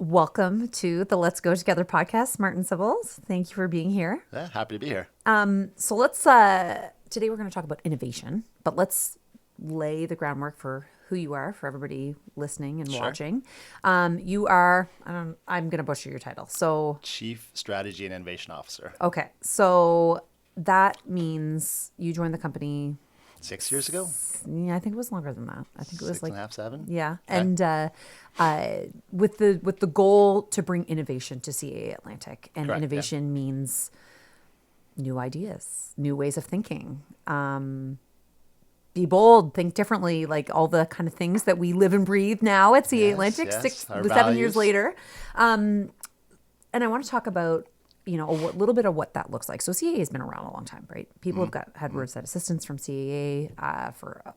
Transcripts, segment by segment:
Welcome to the Let's Go Together podcast, Martyn Sibbald. Thank you for being here. Yeah, happy to be here. So let's, today we're going to talk about innovation, but let's lay the groundwork for who you are for everybody listening and watching. You are, I'm going to butcher your title. So, Chief Strategy and Innovation Officer. okay. So that means you joined the company 6 years ago? Yeah, I think it was longer than that. I think it was 6.5, 7? Yeah. Okay. And with the goal to bring innovation to CAA Atlantic. And Correct, innovation means new ideas, new ways of thinking. Be bold, think differently, like all the kind of things that we live and breathe now at CAA Atlantic, yes, our 7 years values. later. And I want to talk about a little bit of what that looks like. So CAA has been around a long time, right? People have had roadside assistance from CAA for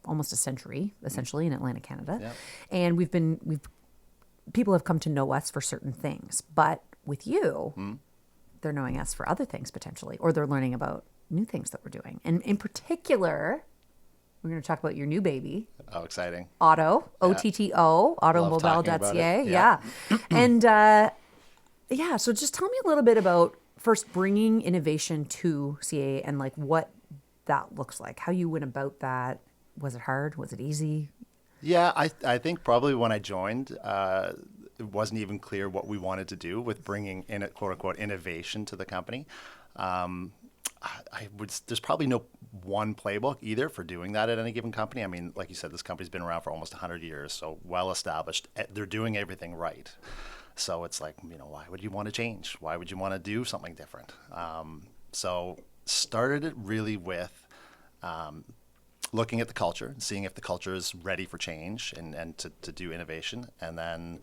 almost a century, essentially, in Atlantic Canada. Yep. And people have come to know us for certain things. But with you, they're knowing us for other things potentially, or they're learning about new things that we're doing. And in particular, we're going to talk about your new baby, Oh, exciting. Otto, OTTO, Love talking about automobile.ca. it. Yeah. And so just tell me a little bit about first bringing innovation to CAA and like what that looks like, how you went about that. Was it hard? Was it easy? Yeah, I think probably when I joined, it wasn't even clear what we wanted to do with bringing in, quote unquote, innovation to the company. There's probably no one playbook either for doing that at any given company. I mean, like you said, this company's been around for almost 100 years, so well established. They're doing everything right. So it's like, why would you want to change? Why would you want to do something different? So started it really with looking at the culture and seeing if the culture is ready for change and to do innovation. And then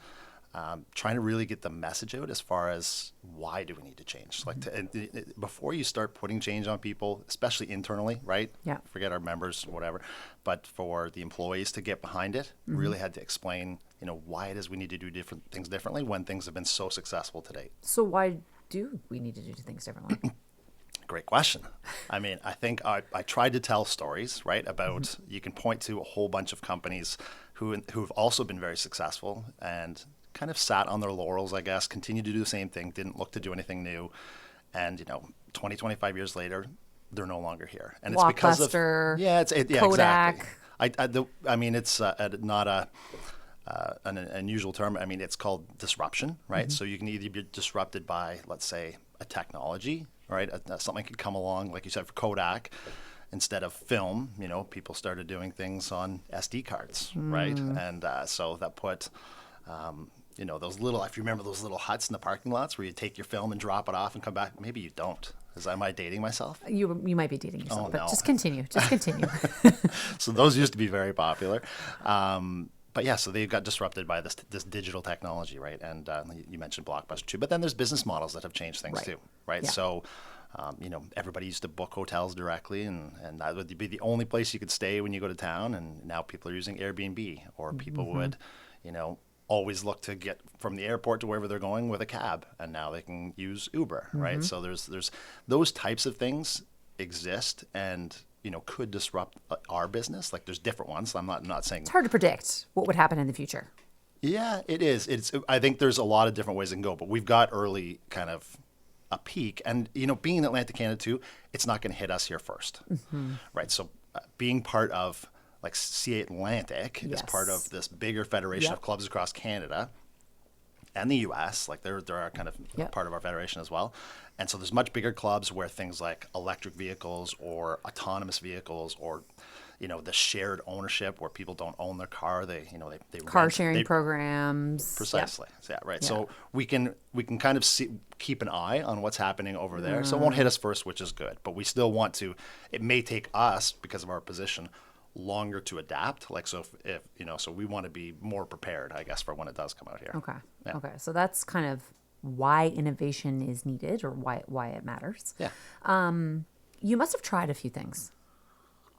trying to really get the message out as far as why do we need to change? Like before you start putting change on people, especially internally, right? Yeah. Forget our members, whatever. But for the employees to get behind it, really had to explain, why it is we need to do different things differently when things have been so successful to date. So why do we need to do things differently? Great question. I mean, I think I tried to tell stories, right, about you can point to a whole bunch of companies who've also been very successful and kind of sat on their laurels, I guess, continued to do the same thing, didn't look to do anything new. And, 20, 25 years later, they're no longer here. And it's because of... Blockbuster, Yeah, Kodak. Exactly. I mean, it's not an unusual term. I mean, it's called disruption, right? So you can either be disrupted by, let's say, a technology, right? Something could come along, like you said, for Kodak. Instead of film, people started doing things on SD cards, right? And so that put... those little, if you remember those little huts in the parking lots where you take your film and drop it off and come back. Maybe you don't. Am I dating myself? You might be dating yourself, Oh, but no. just continue. So those used to be very popular. But yeah, so they got disrupted by this digital technology, right? And you mentioned Blockbuster too. But then there's business models that have changed things too, right? Yeah. So, everybody used to book hotels directly, and that would be the only place you could stay when you go to town. And now people are using Airbnb, or people would, always look to get from the airport to wherever they're going with a cab, and now they can use Uber, right? So there's those types of things exist and could disrupt our business. Like there's different ones. I'm not saying It's hard to predict what would happen in the future. Yeah, it is. I think there's a lot of different ways it can go, but we've got early kind of a peak, and being in Atlantic Canada too, it's not going to hit us here first, right? So being part of like CAA Atlantic is part of this bigger federation of clubs across Canada and the U.S. Like they're kind of part of our federation as well. And so there's much bigger clubs where things like electric vehicles or autonomous vehicles or, the shared ownership where people don't own their car. They Car sharing programs. Precisely. Yeah, right. Yeah. So we can kind of keep an eye on what's happening over there. So it won't hit us first, which is good. But we still want to, it may take us, because of our position, longer to adapt. Like, so if so we want to be more prepared, I guess, for when it does come out here. Okay. Yeah. Okay. So that's kind of why innovation is needed, or why it matters. Yeah. You must have tried a few things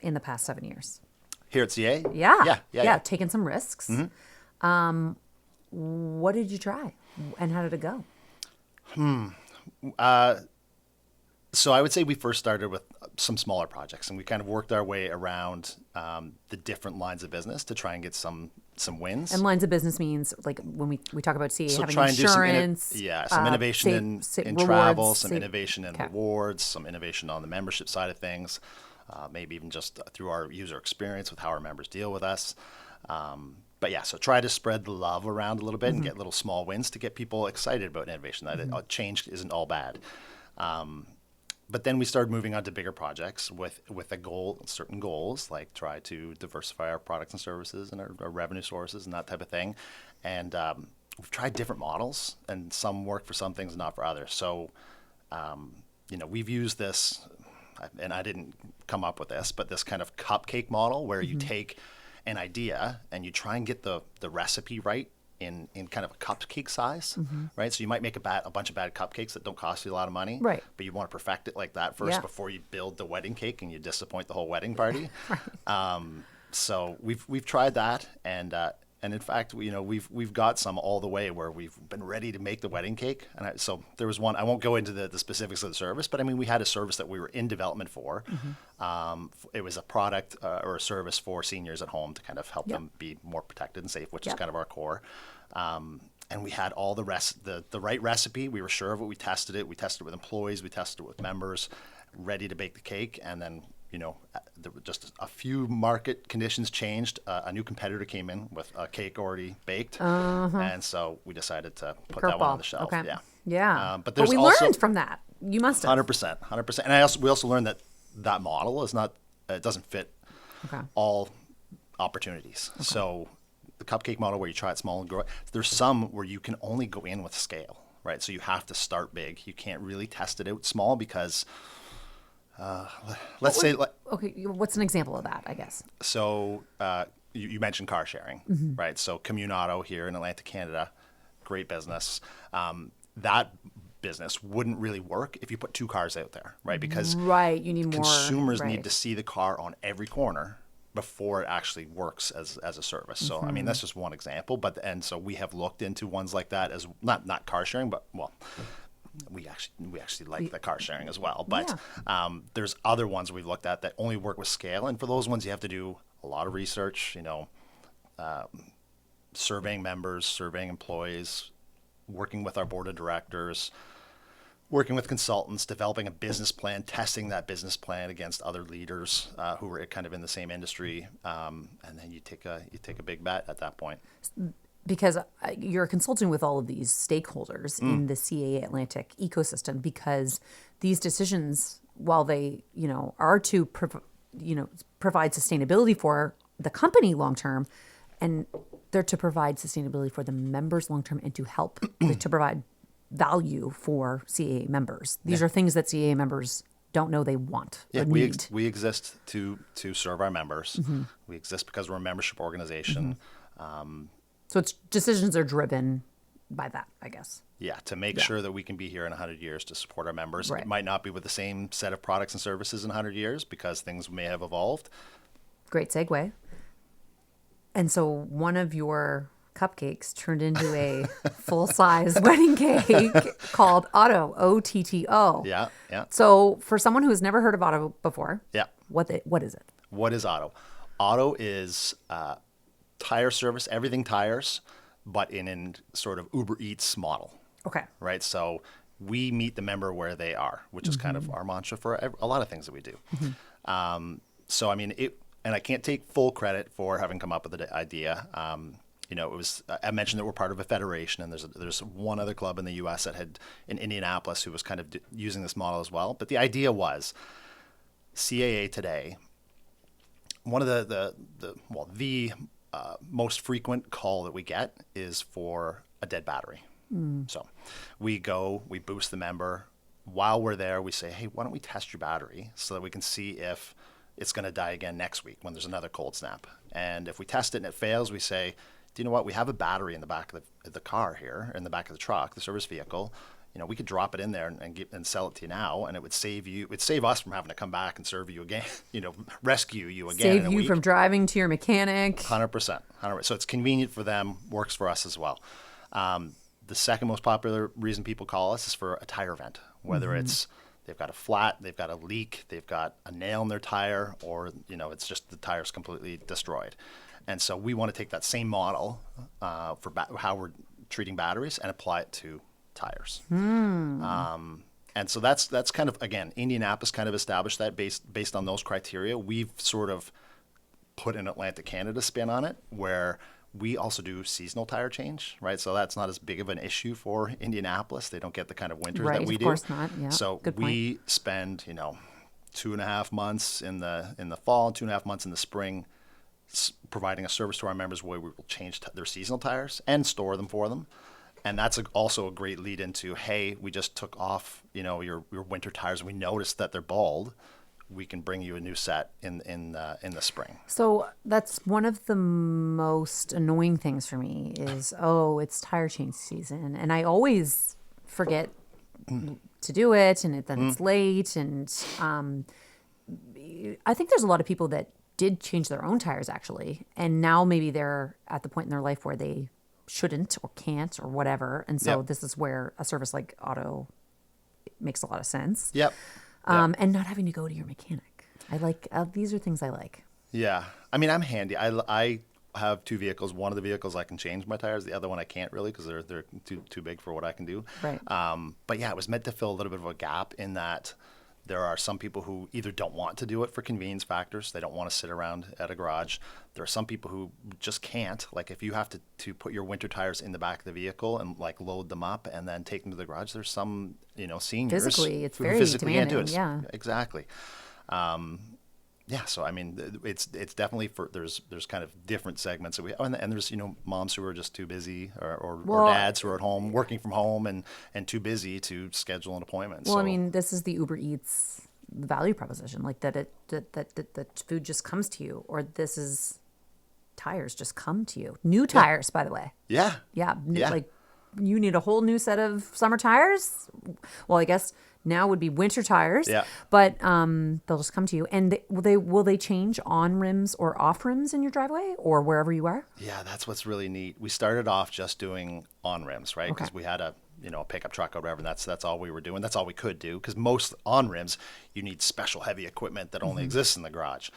in the past 7 years. Here at CA? Yeah. Taking some risks. What did you try, and how did it go? So I would say we first started with some smaller projects, and we kind of worked our way around the different lines of business to try and get some some wins. And lines of business means like when we talk about CAA So having try and do some insurance. some innovation in rewards, travel, some innovation in rewards, some innovation on the membership side of things, maybe even just through our user experience with how our members deal with us. But yeah, so try to spread the love around a little bit and get little small wins to get people excited about innovation. That change isn't all bad. But then we started moving on to bigger projects with a goal, certain goals, like try to diversify our products and services and our revenue sources and that type of thing. And we've tried different models, and some work for some things, not for others. So, we've used this, and I didn't come up with this, but this kind of cupcake model where you take an idea and you try and get the recipe right in kind of a cupcake size, right? So you might make a bunch of bad cupcakes that don't cost you a lot of money, right? But you want to perfect it like that first before you build the wedding cake and you disappoint the whole wedding party. Right. So we've tried that, and in fact, we've got some all the way where we've been ready to make the wedding cake. And so there was one. I won't go into the specifics of the service, but I mean, we had a service that we were in development for. It was a product or a service for seniors at home to kind of help them be more protected and safe, which is kind of our core. And we had all the right recipe. We were sure of it. We tested it. We tested it with employees. We tested it with members, ready to bake the cake. And then, there were just a few market conditions changed. A new competitor came in with a cake already baked. And so we decided to put that one on the shelf. Okay. Yeah. Yeah. But we learned from that. You must have. 100%. And we also learned that model is not, it doesn't fit all opportunities. Okay. So the cupcake model where you try it small and grow it, there's some where you can only go in with scale, right? So you have to start big. You can't really test it out small because, what's an example of that, I guess? So you mentioned car sharing, right? So Commune Auto here in Atlantic, Canada, great business. That business wouldn't really work if you put two cars out there, right? Because you need more. Consumers need to see the car on every corner before it actually works as a service. So I mean, that's just one example. And so we have looked into ones like that as not car sharing, but we actually like the car sharing as well. But there's other ones we've looked at that only work with scale, and for those ones you have to do a lot of research. Surveying members, surveying employees, working with our board of directors, working with consultants, developing a business plan, testing that business plan against other leaders who were kind of in the same industry, and then you take a big bet at that point. Because you're consulting with all of these stakeholders in the CAA Atlantic ecosystem, because these decisions, while they are to provide sustainability for the company long term, and they're to provide sustainability for the members long term, and to help to provide value for CAA members. These are things that CAA members don't know they want or need. We exist to serve our members. We exist because we're a membership organization. So decisions are driven by that, I guess. Yeah, to make sure that we can be here in 100 years to support our members. Right. It might not be with the same set of products and services in 100 years because things may have evolved. Great segue. And so one of your cupcakes turned into a full-size wedding cake called Otto, O-T-T-O. Yeah. So for someone who has never heard of Otto before, what is it? What is Otto? Otto is tire service, everything tires, but in sort of Uber Eats model. Okay. Right? So we meet the member where they are, which is kind of our mantra for a lot of things that we do. So, I mean, and I can't take full credit for having come up with the idea. It was, I mentioned that we're part of a federation, and there's one other club in the U.S. that had in Indianapolis who was kind of using this model as well. But the idea was CAA today, one of the most frequent call that we get is for a dead battery. So we boost the member. While we're there, we say, hey, why don't we test your battery so that we can see if it's going to die again next week when there's another cold snap. And if we test it and it fails, we say, do you know what? We have a battery in the back of the car here, in the back of the truck, the service vehicle. We could drop it in there and sell it to you now, and it would save you. It would save us from having to come back and serve you again. Rescue you again. Save you from driving to your mechanic. 100%. So it's convenient for them, works for us as well. The second most popular reason people call us is for a tire vent, whether it's they've got a flat, they've got a leak, they've got a nail in their tire, or it's just the tire's completely destroyed. And so we want to take that same model for how we're treating batteries and apply it to tires. And so that's kind of, again, Indianapolis kind of established that based on those criteria. We've sort of put an Atlantic Canada spin on it, where we also do seasonal tire change, right? So that's not as big of an issue for Indianapolis. They don't get the kind of winters that we do. Right, of course not. Yeah. So Good point. we spend, 2.5 months in the fall, 2.5 months in the spring, providing a service to our members where we will change their seasonal tires and store them for them. And that's also a great lead into, hey, we just took off, your winter tires and we noticed that they're bald. We can bring you a new set in the spring. So that's one of the most annoying things for me is, it's tire change season. And I always forget to do it, and then it's late. And I think there's a lot of people that did change their own tires, actually. And now maybe they're at the point in their life where they shouldn't or can't or whatever. And so this is where a service like Otto makes a lot of sense. Yep. And not having to go to your mechanic. I like, these are things I like. Yeah. I mean, I'm handy. I have 2 vehicles. One of the vehicles I can change my tires. The other one I can't really because they're too big for what I can do. Right. But yeah, it was meant to fill a little bit of a gap in that there are some people who either don't want to do it for convenience factors. They don't want to sit around at a garage. There are some people who just can't. Like if you have to put your winter tires in the back of the vehicle and like load them up and then take them to the garage, there's some, seniors Physically, it's who very physically can't do it. demanding, yeah. Exactly. Yeah, so I mean, it's definitely there's kind of different segments that and there's moms who are just too busy or dads who are at home working from home and too busy to schedule an appointment. Well, I mean, this is the Uber Eats value proposition, like that the food just comes to you, or this is tires just come to you. New tires, by the way. Yeah. Yeah. Yeah. Like you need a whole new set of summer tires. Well, I guess now would be winter tires. Yeah. But they'll just come to you. And will they change on rims or off rims in your driveway or wherever you are? Yeah, that's what's really neat. We started off just doing on rims, right? Because Okay. we had a pickup truck or whatever, and that's all we were doing. That's all we could do because most on rims you need special heavy equipment that only exists in the garage.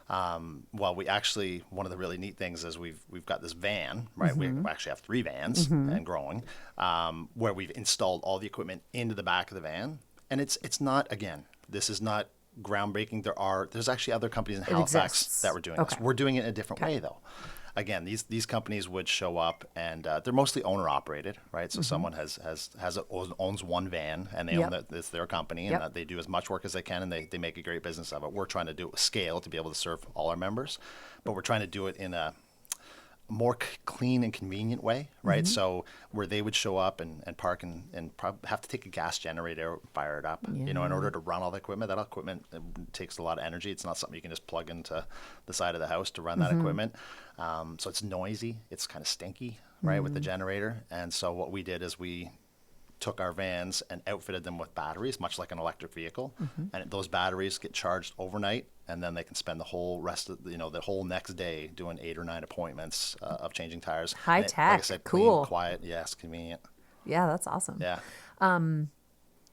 Well, we actually, one of the really neat things is we've got this van, right? We actually have 3 vans and growing, where we've installed all the equipment into the back of the van. And it's not, again, this is not groundbreaking. There's actually other companies in Halifax exists. that were doing Okay. this. We're doing it in a different way though. Again, these companies would show up and they're mostly owner operated, right? So someone owns one van and they own it's their company and they do as much work as they can and they make a great business of it. We're trying to do it with scale to be able to serve all our members, but we're trying to do it in a more clean and convenient way, right? So where they would show up and park and have to take a gas generator, fire it up, in order to run all the equipment. That equipment takes a lot of energy. It's not something you can just plug into the side of the house to run that equipment. So it's noisy. It's kind of stinky, right, with the generator. And so what we did is we took our vans and outfitted them with batteries, much like an electric vehicle. And those batteries get charged overnight, and then they can spend the whole rest of the whole next day doing 8 or 9 appointments of changing tires. High And tech, like I said, cool. clean, quiet, yes, convenient. Yeah, that's awesome. Yeah.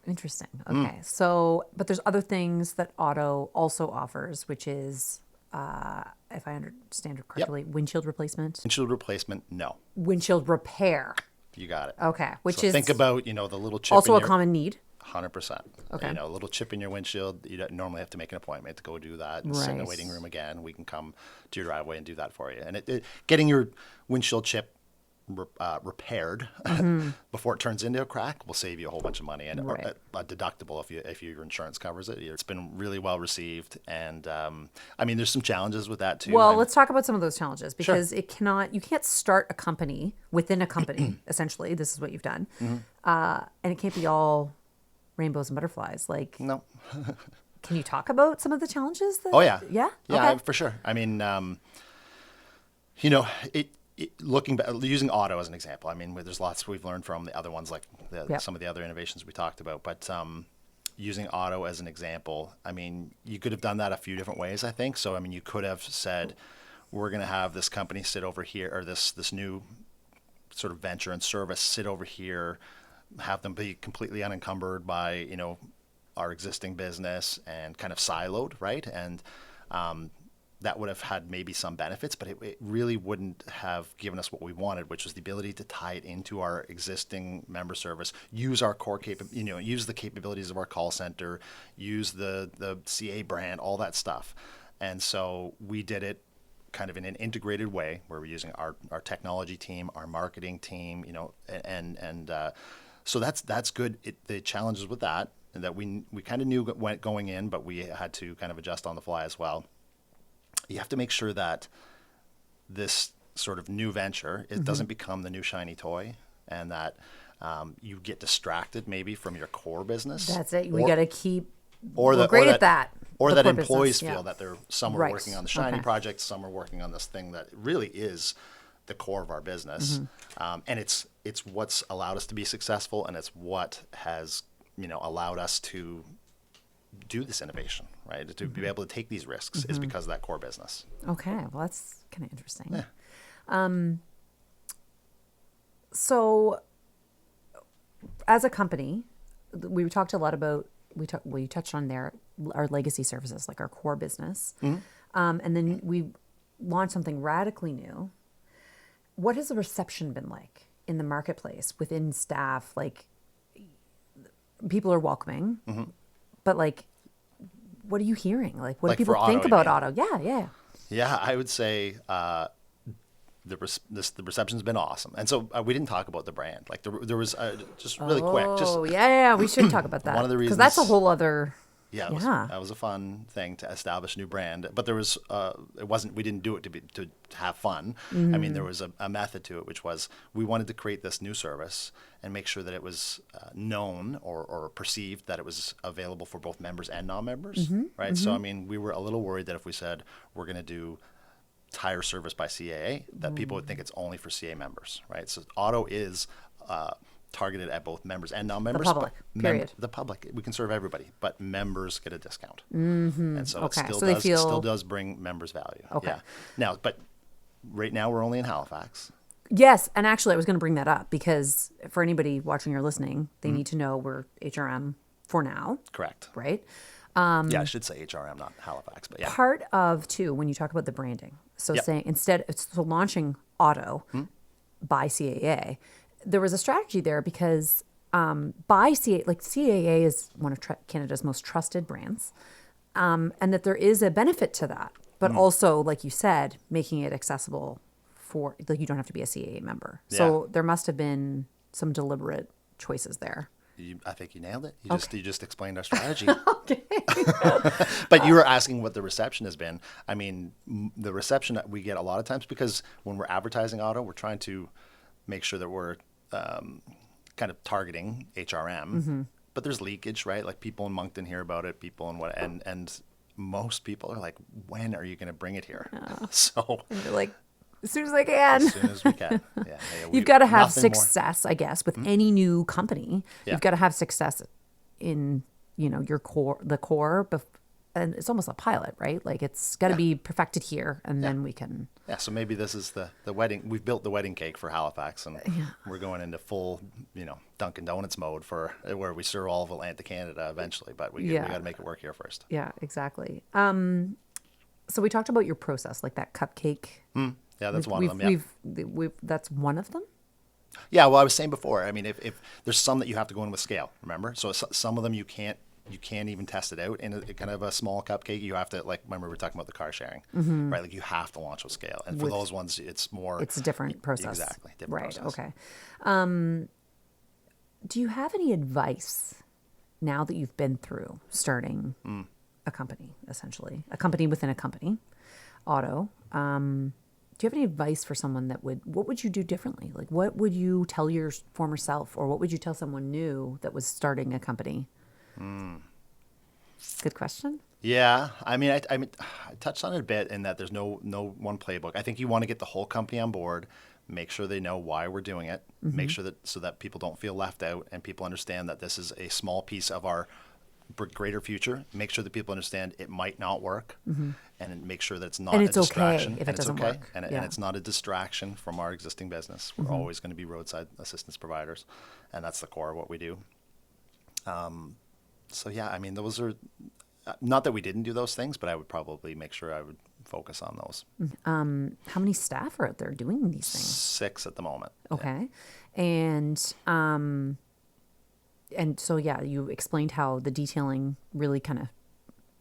Interesting. Okay. So, but there's other things that Otto also offers, which is, if I understand it correctly, windshield replacement, Windshield replacement, no. windshield repair. You got it. Okay. Which So is think about, the little chip also in a your, common need. 100%. Okay. A little chip in your windshield, you don't normally have to make an appointment to go do that and sit in the Right. waiting room again. We can come to your driveway and do that for you. And getting your windshield chip repaired before it turns into a crack will save you a whole bunch of money and or Right. a deductible if your insurance covers it. It's been really well received, and I mean, there's some challenges with that too. Well, And- let's talk about some of those challenges because you can't start a company within a company. Essentially, this is what you've done, and it can't be all rainbows and butterflies. Like, no. can you talk about some of the challenges? Oh yeah, yeah, yeah, okay. for sure. I mean, looking back, using Otto as an example. I mean, there's lots we've learned from the other ones, like some of the other innovations we talked about. But using Otto as an example, I mean, you could have done that a few different ways, I think. So I mean, you could have said, we're going to have this company sit over here, or this new sort of venture and service sit over here, have them be completely unencumbered by our existing business and kind of siloed, right? And that would have had maybe some benefits, but it really wouldn't have given us what we wanted, which was the ability to tie it into our existing member service, use our core use the capabilities of our call center, use the CA brand, all that stuff. And so we did it kind of in an integrated way where we're using our technology team, our marketing team, and so that's good. The challenges with that, and that we kind of knew going in, but we had to kind of adjust on the fly as well. You have to make sure that this sort of new venture, it doesn't become the new shiny toy, and that you get distracted maybe from your core business. That's it. We got to keep. Or we're great at that. Or the that core employees business, feel that some are working on the shiny Okay. project, some are working on this thing that really is the core of our business. And it's what's allowed us to be successful, and it's what has allowed us to do this innovation, right? To be able to take these risks is because of that core business. Okay, well, that's kind of interesting. Yeah. So, as a company, we talked a lot about you touched on there our legacy services, like our core business, and then we launched something radically new. What has the reception been like in the marketplace within staff? Like, people are welcoming, but like, what are you hearing? Like, what do people for think Otto, about you mean? Otto? Yeah. Yeah, I would say the reception's been awesome. And so we didn't talk about the brand. Like there was just really quick. Just Oh, yeah. We should talk about that. One of the because that's a reasons- whole other. Yeah, that was a fun thing to establish a new brand. But there was, we didn't do it to have fun. I mean, there was a method to it, which was we wanted to create this new service and make sure that it was known or perceived that it was available for both members and non-members, right? So, I mean, we were a little worried that if we said we're going to do tire service by CAA, that people would think it's only for CA members, right? So Otto is targeted at both members and non-members. The public, but period. The public, we can serve everybody, but members get a discount. And so Okay, it still so they does feel- still does bring members value. Okay. Yeah. Now, but right now we're only in Halifax. Yes, and actually, I was going to bring that up because for anybody watching or listening, they need to know we're HRM for now, Correct. right? Yeah, I should say HRM, not Halifax, but yeah. Part of too when you talk about the branding. So Yep. saying launching Otto by CAA, there was a strategy there because by CAA, like CAA is one of Canada's most trusted brands, and that there is a benefit to that, but also, like you said, making it accessible for like you don't have to be a CAA member. So there must have been some deliberate choices there. I think you nailed it. You just explained our strategy. Okay. But you were asking what the reception has been. I mean, the reception that we get a lot of times, because when we're advertising Otto, we're trying to make sure that we're kind of targeting HRM. But there's leakage, right? Like people in Moncton hear about it, people in and most people are like, when are you going to bring it here? So And you're like, as soon as I can. as soon as we can. Yeah, You've got to have nothing more. success, I guess, with any new company. Yeah. You've got to have success in, your core, and it's almost a pilot, right? Like it's got to be perfected here, and then we can. Yeah, so maybe this is the wedding. We've built the wedding cake for Halifax, and we're going into full, Dunkin' Donuts mode for where we serve all of Atlantic Canada eventually. But we got to make it work here first. Yeah, exactly. So we talked about your process, like that cupcake. Yeah, that's one of them. Yeah. That's one of them. Yeah, well, I was saying before. I mean, if there's some that you have to go in with scale, remember? So some of them you can't even test it out in a kind of a small cupcake. You have to, like, remember we were talking about the car sharing, right? Like you have to launch with scale, and for those ones, it's It's a different process. Exactly, different right. process. Okay. Do you have any advice now that you've been through starting a company, essentially a company within a company, Otto? Do you have any advice for someone what would you do differently? Like, what would you tell your former self, or what would you tell someone new that was starting a company? Good question. Yeah, I mean, I touched on it a bit in that there's no one playbook. I think you want to get the whole company on board, make sure they know why we're doing it, make sure that so that people don't feel left out and people understand that this is a small piece of our greater future. Make sure that people understand it might not work, and make sure that it's not And a it's okay distraction. if and it doesn't it's okay, work. and Yeah. it's not a distraction from our existing business. We're always going to be roadside assistance providers, and that's the core of what we do. So yeah, I mean, those are not that we didn't do those things, but I would probably make sure I would focus on those. How many staff are out there doing these things? 6 at the moment. Okay. And so, yeah, you explained how the detailing really kind of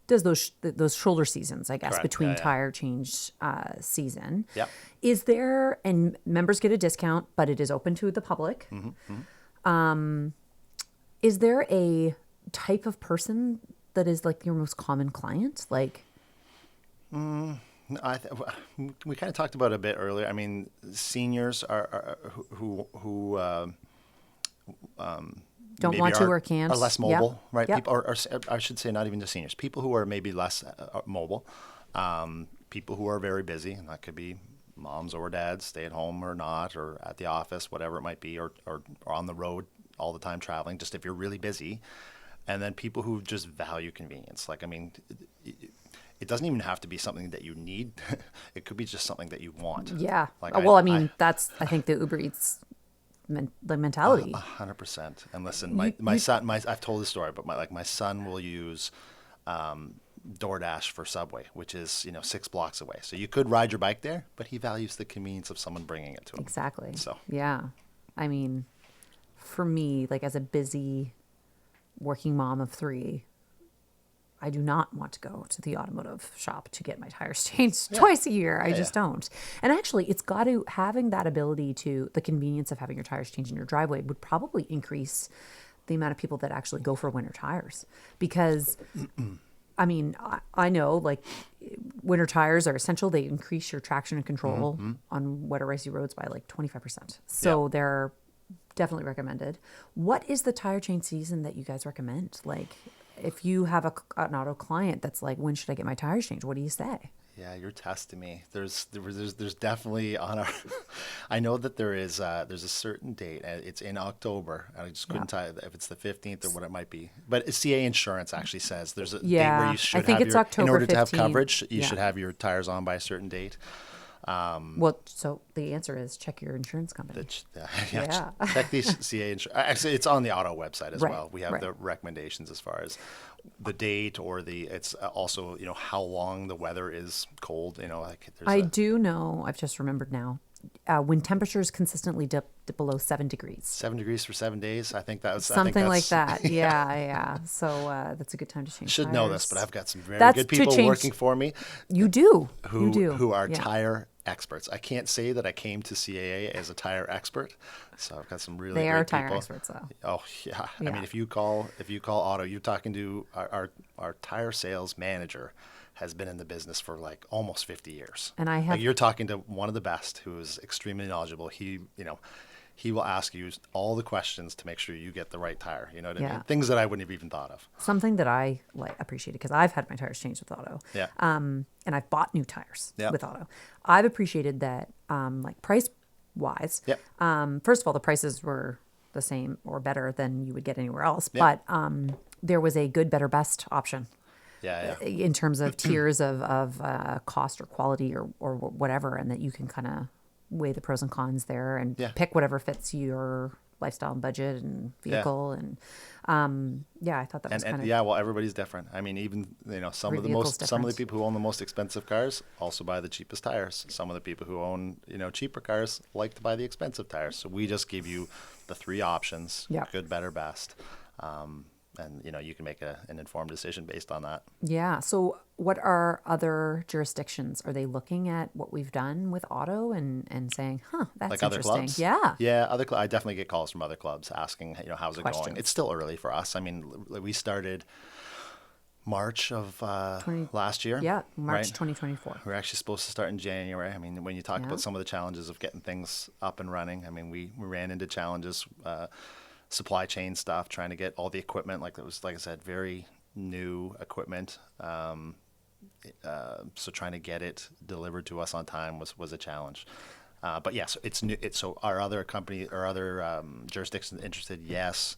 does those shoulder seasons, I guess, Correct. between tire change season. Yep. Is there, and members get a discount, but it is open to the public. Is there a type of person that is like your most common client? Like, We kind of talked about it a bit earlier. I mean, seniors are who don't maybe want to or can't. are less mobile, Yep. right? Yep. People, or I should say, not even just seniors. People who are maybe less mobile. People who are very busy, and that could be moms or dads, stay at home or not, or at the office, whatever it might be, or on the road all the time traveling. Just if you're really busy, and then people who just value convenience. Like, I mean, it doesn't even have to be something that you need. It could be just something that you want. Yeah. Like that's, I think, the Uber Eats the mentality. 100%. And listen, my son, I've told this story, but my son will use DoorDash for Subway, which is 6 blocks away. So you could ride your bike there, but he values the convenience of someone bringing it to him. Exactly. So yeah, I mean, for me, like as a busy working mom of 3, I do not want to go to the automotive shop to get my tires changed twice a year. I just don't. And actually, it's got to, having that ability to, the convenience of having your tires changed in your driveway would probably increase the amount of people that actually go for winter tires. Because, I mean, I know like winter tires are essential. They increase your traction and control on wet or icy roads by like 25%. So they're definitely recommended. What is the tire change season that you guys recommend? Like, if you have an auto client that's like, when should I get my tires changed? What do you say? Yeah, you're testing me. There's definitely on our. I know that there's a certain date. It's in October. I just couldn't tell you if it's the 15th or what it might be. But CAA Insurance actually says there's a date where you should I think have it's your, October in order to have 15th. coverage, you should have your tires on by a certain date. Well, so the answer is check your insurance company. Check these CAA insurance. Actually, it's on the Auto website as Right, well. We have the recommendations as far as the date or it's also how long the weather is cold. I do know. I've just remembered now. When temperatures consistently dip below 7 degrees. 7 degrees for 7 days. I think that's something like that. Yeah. So that's a good time to change. Should tires. know this, but I've got some very That's good to people change- working for me. You do. Who are Yeah. tire experts. I can't say that I came to CAA as a tire expert, so I've got some really They great are tire people. experts, though. Oh yeah. I mean, if you call Otto, you're talking to our tire sales manager. Has been in the business for like almost 50 years. And I have, you're talking to one of the best, who is extremely knowledgeable. He will ask you all the questions to make sure you get the right tire. You know what I mean? Things that I wouldn't have even thought of. something that I appreciated, because I've had my tires changed with Otto. Yeah. And I've bought new tires with Otto. I've appreciated that, like price wise. Yep. First of all, the prices were the same or better than you would get anywhere else. But there was a good, better, best option. In terms of tiers of cost or quality or whatever, and that you can kind of weigh the pros and cons there and pick whatever fits your lifestyle and budget and vehicle. And I thought that was kind of well, everybody's different. I mean, even some of the people who own the most expensive cars also buy the cheapest tires. Some of the people who own cheaper cars like to buy the expensive tires. So we just give you the 3 options: good, better, best. And you can make an informed decision based on that. Yeah. So what are other jurisdictions? Are they looking at what we've done with Otto and saying, that's like interesting? Other clubs? Yeah. I definitely get calls from other clubs asking, how's it going? It's still early for us. I mean, we started March of last year. Yeah, March 2024. We're actually supposed to start in January. I mean, when you talk about some of the challenges of getting things up and running, I mean, we ran into challenges, supply chain stuff, trying to get all the equipment. Like it was, like I said, very new equipment. So trying to get it delivered to us on time was a challenge. But yes, it's new. So our other company or other jurisdictions interested, yes.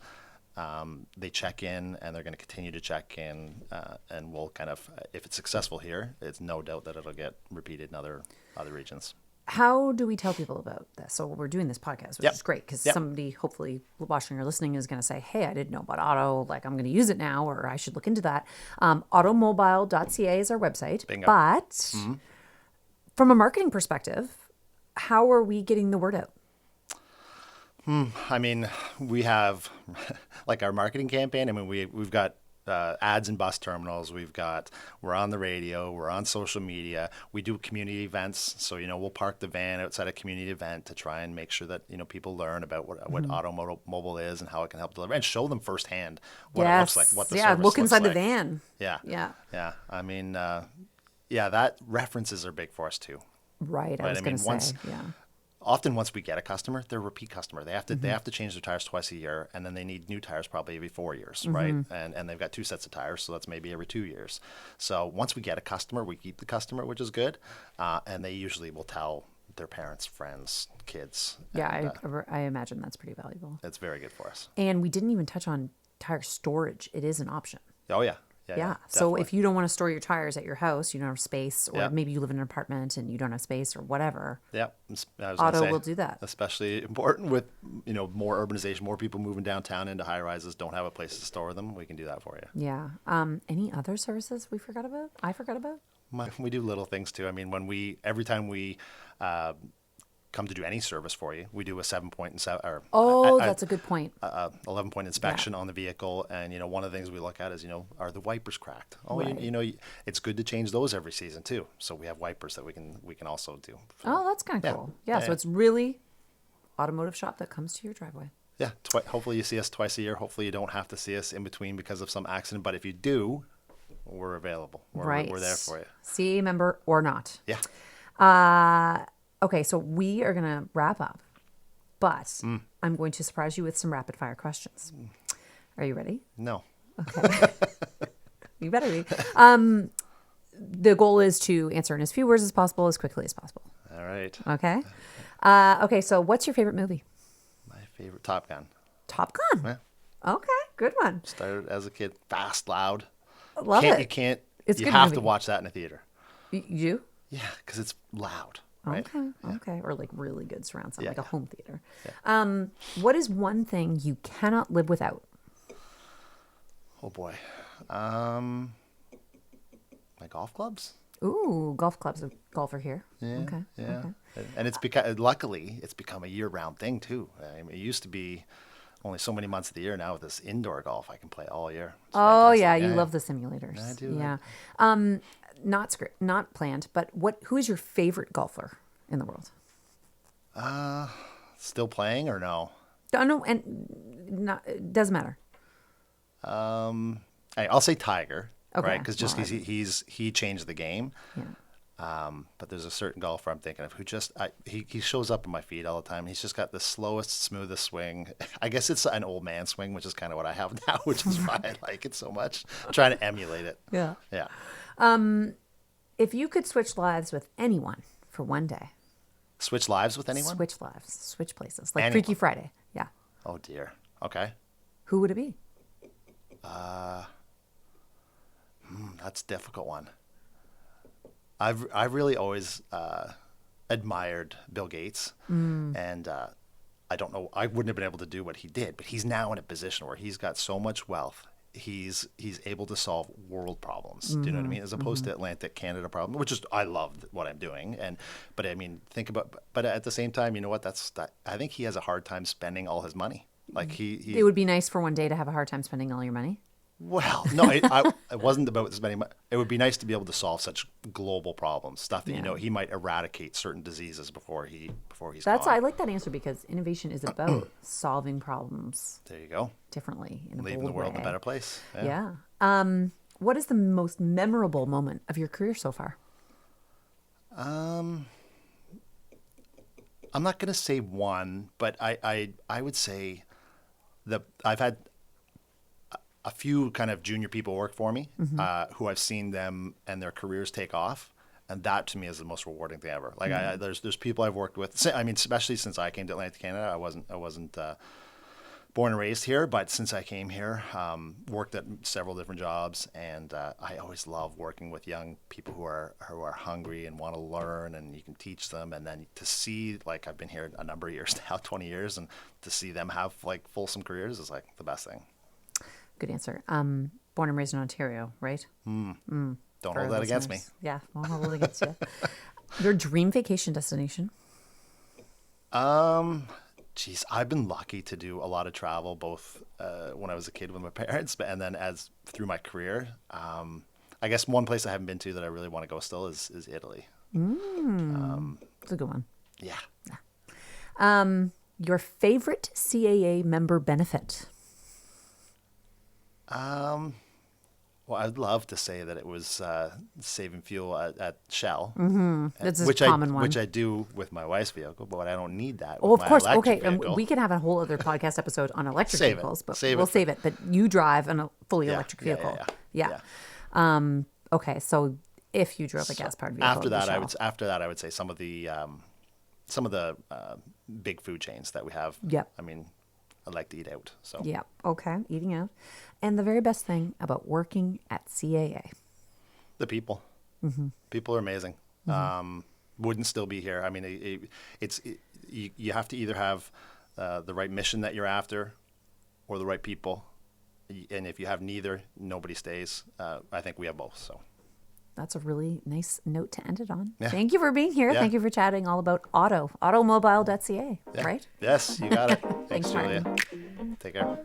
They check in, and they're going to continue to check in, and we'll kind of, if it's successful here, it's no doubt that it'll get repeated in other regions. How do we tell people about this? So we're doing this podcast, which is great, because somebody hopefully watching or listening is going to say, hey, I didn't know about Otto. Like, I'm going to use it now, or I should look into that. Automobile.ca is our website. Bingo. But From a marketing perspective, how are we getting the word out? I mean, we have like our marketing campaign. I mean, we've got ads in bus terminals. We're on the radio. We're on social media. We do community events. So, we'll park the van outside a community event to try and make sure that, people learn about what automobile is and how it can help deliver and show them firsthand what it looks like, what the service look looks inside the like. van. Yeah. I mean, that references are big for us too. Right. I was going to say, Often once we get a customer, they're a repeat customer. They have to change their tires twice a year, and then they need new tires probably every 4 years, right? And they've got 2 sets of tires, so that's maybe every 2 years. So once we get a customer, we keep the customer, which is good, and they usually will tell their parents, friends, kids. Yeah, I imagine that's pretty valuable. It's very good for us. And we didn't even touch on tire storage. It is an option. Oh yeah. Yeah. So if you don't want to store your tires at your house, you don't have space, or maybe you live in an apartment and you don't have space or whatever. Yeah. Otto will do that. Especially important with, more urbanization, more people moving downtown into high rises, don't have a place to store them. We can do that for you. Yeah. Any other services we forgot about? I forgot about? We do little things too. I mean, every time we come to do any service for you, we do a 7-point that's a good point. 11-point inspection on the vehicle, and one of the things we look at is are the wipers cracked? Right. It's good to change those every season too. So we have wipers that we can also do. Oh, that's kind of cool. Yeah, so it's really automotive shop that comes to your driveway. Yeah, hopefully you see us twice a year. Hopefully you don't have to see us in between because of some accident. But if you do, we're available. We're there for you. CAA member or not. Yeah. Okay, so we are going to wrap up, but I'm going to surprise you with some rapid fire questions. Are you ready? No. Okay. You better be. The goal is to answer in as few words as possible, as quickly as possible. All right. Okay. Okay, so what's your favorite movie? My favorite, Top Gun. Top Gun? Yeah. Okay, good one. Started as a kid, fast, loud. Love it. You have to watch that in a theater. You? Yeah, because it's loud. Right? Okay. Or like really good surround sound, like a home theater. Yeah. What is one thing you cannot live without? Oh boy. My golf clubs. Ooh, golf clubs. A golfer here. Yeah. Okay. Yeah. Okay. And luckily, it's become a year-round thing too. I mean, it used to be only so many months of the year. Now with this indoor golf, I can play all year. It's fantastic. Yeah, you love the simulators. I do. Yeah. Not planned, but who is your favorite golfer in the world? Still playing or no? No, and it doesn't matter. I'll say Tiger, okay. right? Because he changed the game. Yeah. But there's a certain golfer I'm thinking of who he shows up in my feed all the time. He's just got the slowest, smoothest swing. I guess it's an old man swing, which is kind of what I have now, which is why I like it so much. I'm trying to emulate it. Yeah. Yeah. If you could switch lives with anyone for one day. Switch lives with anyone? Switch lives. Switch places. Like anyone. Freaky Friday. Yeah. Oh, dear. Okay. Who would it be? That's a difficult one. I've really always admired Bill Gates, and I don't know, I wouldn't have been able to do what he did, but he's now in a position where he's got so much wealth. He's able to solve world problems. Do you know what I mean? As opposed to Atlantic Canada problem, which is, I love what I'm doing. But I mean, but at the same time, you know what? I think he has a hard time spending all his money. Like it would be nice for one day to have a hard time spending all your money. Well, no, it wasn't about spending money. It would be nice to be able to solve such global problems, stuff that he might eradicate certain diseases before he's gone. I like that answer because innovation is about solving problems. There you go. Differently in a Leaving bold the world way. in a better place. Yeah. What is the most memorable moment of your career so far? I'm not going to say one, but I would say I've had a few kind of junior people work for me who I've seen them and their careers take off. And that to me is the most rewarding thing ever. Like there's people I've worked with. I mean, especially since I came to Atlantic Canada, I wasn't born and raised here, but since I came here, worked at several different jobs, and I always love working with young people who are hungry and want to learn, and you can teach them. And then to see, like, I've been here a number of years now, 20 years, and to see them have like fulsome careers is like the best thing. Good answer. Born and raised in Ontario, right? Don't hold that against me. Yeah, won't hold it against you. Your dream vacation destination? Geez, I've been lucky to do a lot of travel, both when I was a kid with my parents, and then as through my career. I guess one place I haven't been to that I really want to go still is Italy. It's a good one. Yeah. Your favorite CAA member benefit? Well, I'd love to say that it was saving fuel at Shell, That's a common one. which I do with my wife's vehicle, but I don't need that. Oh, with of my course. electric Okay, and vehicle. we can have a whole other podcast episode on electric Save it. vehicles, but Save it we'll for- save it. But you drive a fully Yeah, electric yeah, vehicle. yeah. Okay, so if you drove a gas-powered vehicle, After it'd be that, Shell. I would say some of the big food chains that we have. Yep. I mean, I like to eat out. So Yeah. Okay. Eating out. And the very best thing about working at CAA. the people, people are amazing. Wouldn't still be here. I mean, you have to either have the right mission that you're after, or the right people. And if you have neither, nobody stays. I think we have both. So That's a really nice note to end it on. Yeah. Thank you for being here. Yeah. Thank you for chatting all about Otto, automobile.ca, yeah. right? Yes, you got it. Thanks, Julia. Martyn. Take care.